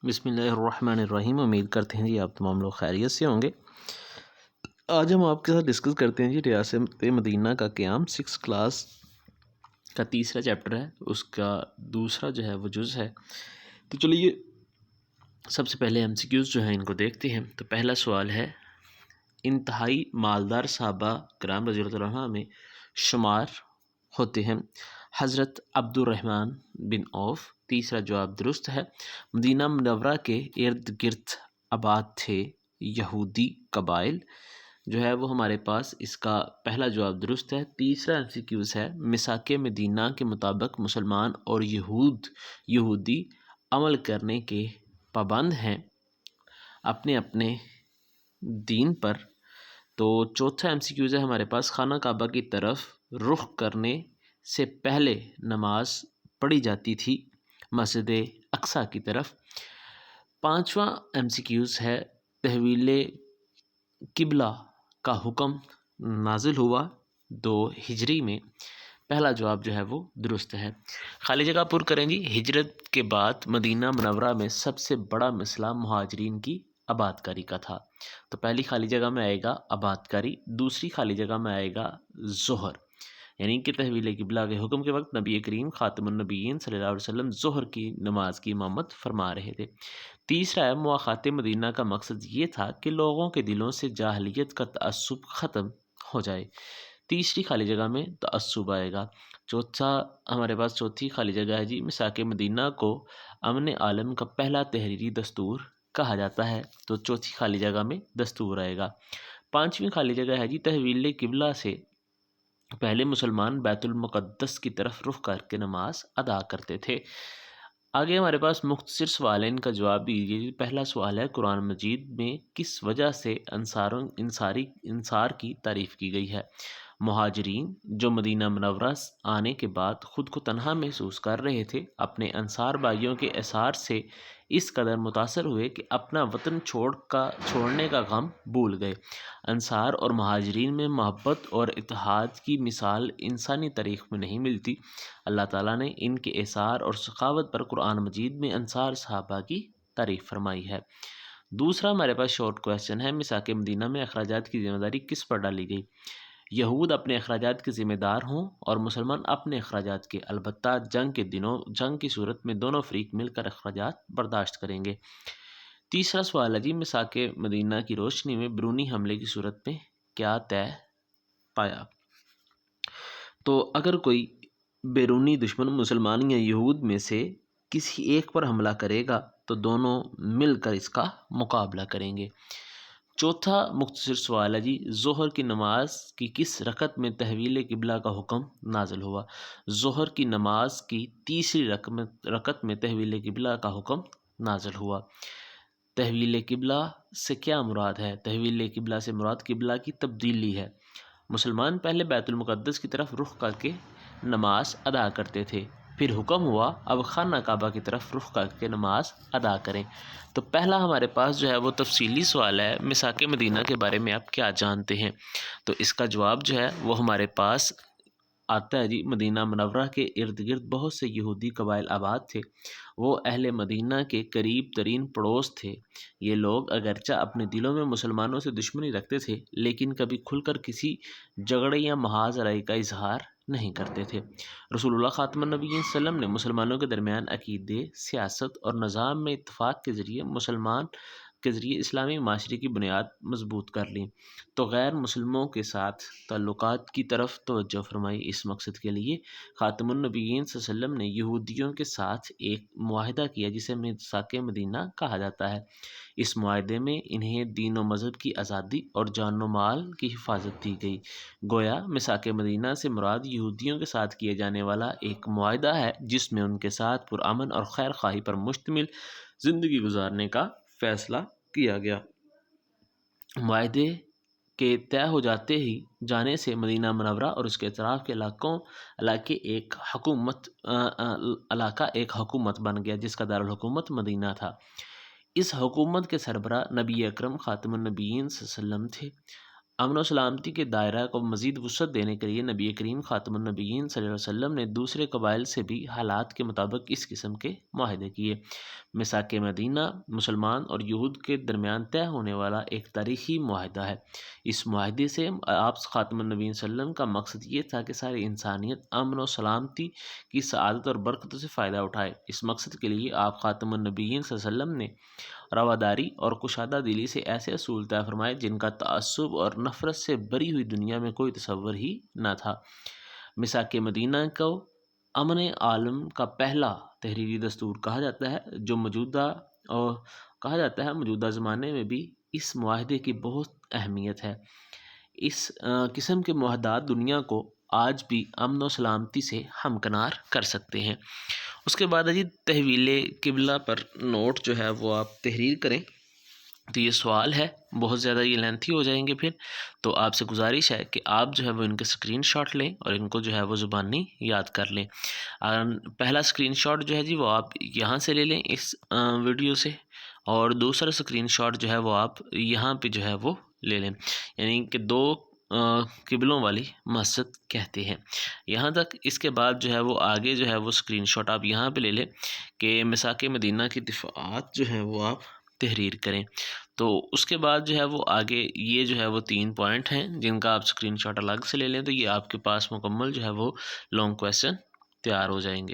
بسم اللہ الرحمن الرحیم۔ امید کرتے ہیں جی آپ تمام لوگ خیریت سے ہوں گے۔ آج ہم آپ کے ساتھ ڈسکس کرتے ہیں جی ریاست مدینہ کا قیام 6 کلاس کا تیسرا چیپٹر ہے، اس کا دوسرا جو ہے وہ جز ہے۔ تو چلیے سب سے پہلے MCQs جو ہیں ان کو دیکھتے ہیں۔ تو پہلا سوال ہے، انتہائی مالدار صحابہ کرام رضی اللہ عنہ میں شمار ہوتے ہیں حضرت عبد الرحمن بن عوف۔ تیسرا جواب درست ہے۔ مدینہ منورہ کے ارد گرد آباد تھے یہودی قبائل، جو ہے وہ ہمارے پاس اس کا پہلا جواب درست ہے۔ تیسرا MCQs ہے، میثاق مدینہ کے مطابق مسلمان اور یہودی عمل کرنے کے پابند ہیں اپنے اپنے دین پر۔ تو چوتھا MCQs ہے ہمارے پاس، خانہ کعبہ کی طرف رخ کرنے سے پہلے نماز پڑھی جاتی تھی مسجد اقصیٰ کی طرف۔ پانچواں MCQs ہے، تحویل قبلہ کا حکم نازل ہوا 2 ہجری میں۔ پہلا جواب جو ہے وہ درست ہے۔ خالی جگہ پر کریں جی۔ ہجرت کے بعد مدینہ منورہ میں سب سے بڑا مسئلہ مہاجرین کی آباد کاری کا تھا۔ تو پہلی خالی جگہ میں آئے گا آباد کاری، دوسری خالی جگہ میں آئے گا ظہر، یعنی کہ تحویل قبلہ کے حکم کے وقت نبی کریم خاتم النبیین صلی اللہ علیہ وسلم ظہر کی نماز کی امامت فرما رہے تھے۔ تیسرا ہے، مواخات مدینہ کا مقصد یہ تھا کہ لوگوں کے دلوں سے جاہلیت کا تعصب ختم ہو جائے۔ تیسری خالی جگہ میں تعصب آئے گا۔ چوتھی خالی جگہ ہے جی، میثاق مدینہ کو امن عالم کا پہلا تحریری دستور کہا جاتا ہے، تو چوتھی خالی جگہ میں دستور آئے گا۔ پانچویں خالی جگہ ہے جی، تحویل قبلہ سے پہلے مسلمان بیت المقدس کی طرف رخ کر کے نماز ادا کرتے تھے۔ آگے ہمارے پاس مختصر سوال ہے، ان کا جواب دیجیے۔ پہلا سوال ہے، قرآن مجید میں کس وجہ سے انصار کی تعریف کی گئی ہے؟ مہاجرین جو مدینہ منورہ آنے کے بعد خود کو تنہا محسوس کر رہے تھے، اپنے انصار بھائیوں کے اثار سے اس قدر متاثر ہوئے کہ اپنا وطن چھوڑنے کا غم بھول گئے۔ انصار اور مہاجرین میں محبت اور اتحاد کی مثال انسانی تاریخ میں نہیں ملتی۔ اللہ تعالیٰ نے ان کے اثار اور سخاوت پر قرآن مجید میں انصار صحابہ کی تعریف فرمائی ہے۔ دوسرا ہمارے پاس شارٹ کویسچن ہے، میثاق مدینہ میں اخراجات کی ذمہ داری کس پر ڈالی گئی؟ یہود اپنے اخراجات کے ذمہ دار ہوں اور مسلمان اپنے اخراجات کے، البتہ جنگ کی صورت میں دونوں فریق مل کر اخراجات برداشت کریں گے۔ تیسرا سوال ہے جی، میثاق مدینہ کی روشنی میں بیرونی حملے کی صورت میں کیا طے پایا؟ تو اگر کوئی بیرونی دشمن مسلمان یا یہود میں سے کسی ایک پر حملہ کرے گا تو دونوں مل کر اس کا مقابلہ کریں گے۔ چوتھا مختصر سوال ہے جی، ظہر کی نماز کی کس رکعت میں تحویل قبلہ کا حکم نازل ہوا؟ ظہر کی نماز کی تیسری رکعت میں تحویل قبلہ کا حکم نازل ہوا۔ تحویل قبلہ سے کیا مراد ہے؟ تحویل قبلہ سے مراد قبلہ کی تبدیلی ہے۔ مسلمان پہلے بیت المقدس کی طرف رخ کر کے نماز ادا کرتے تھے، پھر حکم ہوا اب خانہ کعبہ کی طرف رخ کر کے نماز ادا کریں۔ تو پہلا ہمارے پاس جو ہے وہ تفصیلی سوال ہے، میثاق مدینہ کے بارے میں آپ کیا جانتے ہیں؟ تو اس کا جواب جو ہے وہ ہمارے پاس آتا ہے جی، مدینہ منورہ کے ارد گرد بہت سے یہودی قبائل آباد تھے، وہ اہل مدینہ کے قریب ترین پڑوس تھے۔ یہ لوگ اگرچہ اپنے دلوں میں مسلمانوں سے دشمنی رکھتے تھے، لیکن کبھی کھل کر کسی جھگڑے یا محاذ رائی کا اظہار نہیں کرتے تھے۔ رسول اللہ خاتم النبیین صلی اللہ علیہ وسلم نے مسلمانوں کے درمیان عقیدے، سیاست اور نظام میں اتفاق کے ذریعے اسلامی معاشرے کی بنیاد مضبوط کر لی، تو غیر مسلموں کے ساتھ تعلقات کی طرف توجہ فرمائی۔ اس مقصد کے لیے خاتم النبیین صلی اللہ علیہ وسلم نے یہودیوں کے ساتھ ایک معاہدہ کیا جسے میثاق مدینہ کہا جاتا ہے۔ اس معاہدے میں انہیں دین و مذہب کی آزادی اور جان و مال کی حفاظت دی گئی۔ گویا میثاق مدینہ سے مراد یہودیوں کے ساتھ کیے جانے والا ایک معاہدہ ہے جس میں ان کے ساتھ پرامن اور خیر خواہی پر مشتمل زندگی گزارنے کا فیصلہ کیا گیا۔ معاہدے کے طے ہو جانے سے مدینہ منورہ اور اس کے اطراف کے علاقہ ایک حکومت بن گیا جس کا دارالحکومت مدینہ تھا۔ اس حکومت کے سربراہ نبی اکرم خاتم النبیین صلی اللہ علیہ وسلم تھے۔ امن و سلامتی کے دائرہ کو مزید وسعت دینے کے لیے نبی کریم خاتم النبیین صلی اللہ علیہ وسلم نے دوسرے قبائل سے بھی حالات کے مطابق اس قسم کے معاہدے کیے۔ میثاق مدینہ مسلمان اور یہود کے درمیان طے ہونے والا ایک تاریخی معاہدہ ہے۔ اس معاہدے سے آپ خاتم النبیین صلی اللہ علیہ وسلم کا مقصد یہ تھا کہ ساری انسانیت امن و سلامتی کی سعادت اور برکتوں سے فائدہ اٹھائے۔ اس مقصد کے لیے آپ خاتم النبیین صلی اللہ علیہ وسلم نے رواداری اور کشادہ دلی سے ایسے اصول طے فرمائے جن کا تعصب اور نفرت سے بری ہوئی دنیا میں کوئی تصور ہی نہ تھا۔ میثاق مدینہ کو امن عالم کا پہلا تحریری دستور کہا جاتا ہے، جو موجودہ زمانے میں بھی اس معاہدے کی بہت اہمیت ہے۔ اس قسم کے معاہدات دنیا کو آج بھی امن و سلامتی سے ہمکنار کر سکتے ہیں۔ اس کے بعد تحویل قبلہ پر نوٹ جو ہے وہ آپ تحریر کریں۔ تو یہ سوال ہے، بہت زیادہ یہ لینتھی ہو جائیں گے پھر، تو آپ سے گزارش ہے کہ آپ جو ہے وہ ان کے اسکرین شاٹ لیں اور ان کو جو ہے وہ زبانی یاد کر لیں۔ پہلا اسکرین شاٹ جو ہے جی وہ آپ یہاں سے لے لیں اس ویڈیو سے، اور دوسرا اسکرین شاٹ جو ہے وہ آپ یہاں پہ جو ہے وہ لے لیں، یعنی کہ 2 قبلوں والی مسجد کہتے ہیں یہاں تک۔ اس کے بعد جو ہے وہ آگے جو ہے وہ اسکرین شاٹ آپ یہاں پہ لے لیں کہ میثاق مدینہ کی دفعات جو ہیں وہ آپ تحریر کریں۔ تو اس کے بعد جو ہے وہ آگے یہ جو ہے وہ 3 پوائنٹ ہیں جن کا آپ اسکرین شاٹ الگ سے لے لیں، تو یہ آپ کے پاس مکمل جو ہے وہ لانگ کویسچن تیار ہو جائیں گے۔